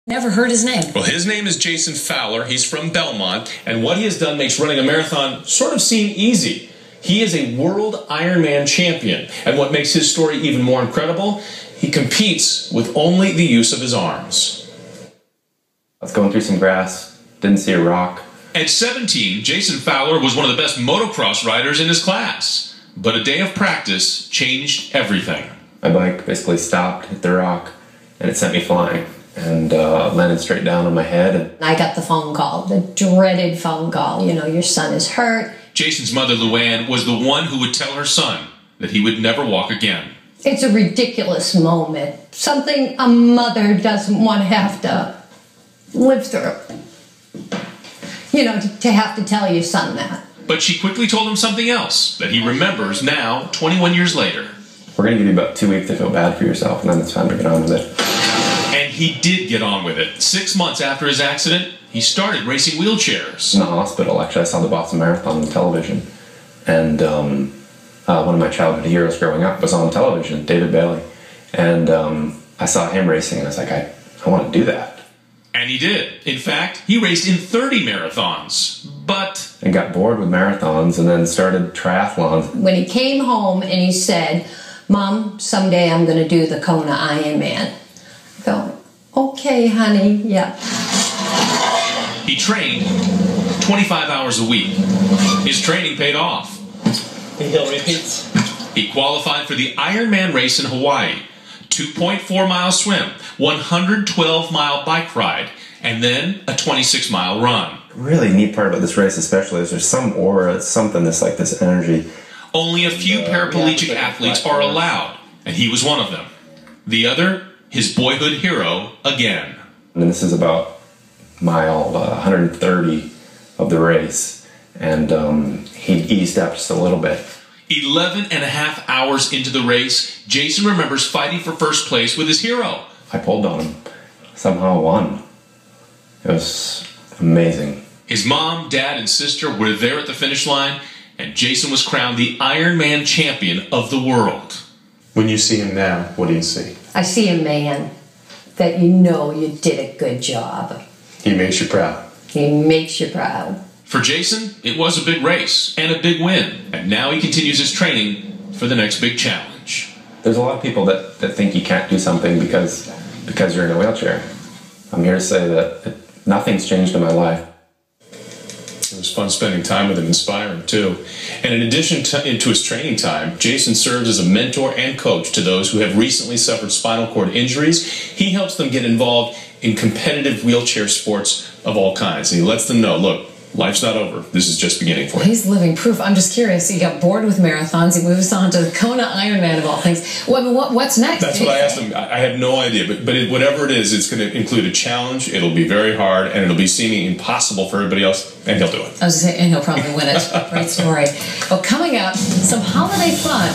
Never heard his name. Well, his name is Jason Fowler. He's from Belmont, and what he has done makes running a marathon sort of seem easy. He is a world Ironman champion, and what makes his story even more incredible, he competes with only the use of his arms. I was going through some grass, didn't see a rock. At 17, Jason Fowler was one of the best motocross riders in his class, but a day of practice changed everything. My bike basically stopped, hit the rock, and it sent me flying. And landed straight down on my head. I got the phone call, the dreaded phone call. You know, your son is hurt. Jason's mother, Luann, was the one who would tell her son that he would never walk again. It's a ridiculous moment. Something a mother doesn't want to have to live through. You know, to have to tell your son that. But she quickly told him something else that he remembers now, 21 years later. We're going to give you about 2 weeks to feel bad for yourself, and then it's time to get on with it. And he did get on with it. 6 months after his accident, he started racing wheelchairs. In the hospital, actually, I saw the Boston Marathon on television. And one of my childhood heroes growing up was on television, David Bailey. And I saw him racing, and I was like, I want to do that. And he did. In fact, he raced in 30 marathons, but... And got bored with marathons and then started triathlons. When he came home and he said, Mom, someday I'm going to do the Kona Ironman. I go, okay, honey, yeah. He trained 25 hours a week. His training paid off. He'll repeat. He qualified for the Ironman race in Hawaii. 2.4-mile swim, 112-mile bike ride, and then a 26-mile run. Really neat part about this race especially is there's some aura, it's something that's like this energy. Only a few paraplegic athletes are allowed, and he was one of them. The other, his boyhood hero again. And this is about mile 130 of the race, and he eased up just a little bit. 11 and a half hours into the race, Jason remembers fighting for first place with his hero. I pulled on him, somehow won. It was amazing. His mom, dad, and sister were there at the finish line, and Jason was crowned the Ironman champion of the world. When you see him now, what do you see? I see a man that you know you did a good job. He makes you proud. He makes you proud. For Jason, it was a big race and a big win, and now he continues his training for the next big challenge. There's a lot of people that think you can't do something because you're in a wheelchair. I'm here to say that nothing's changed in my life. It was fun spending time with him, inspiring too. And in addition to his training time, Jason serves as a mentor and coach to those who have recently suffered spinal cord injuries. He helps them get involved in competitive wheelchair sports of all kinds. And he lets them know, look, life's not over. This is just beginning for you. He's living proof. I'm just curious. He got bored with marathons. He moves on to the Kona Ironman of all things. What's next? That's what I asked him. I have no idea. But whatever it is, it's going to include a challenge. It'll be very hard, and it'll be seeming impossible for everybody else, and he'll do it. I was going to say, and he'll probably win it. Great story. Well, coming up, some holiday fun.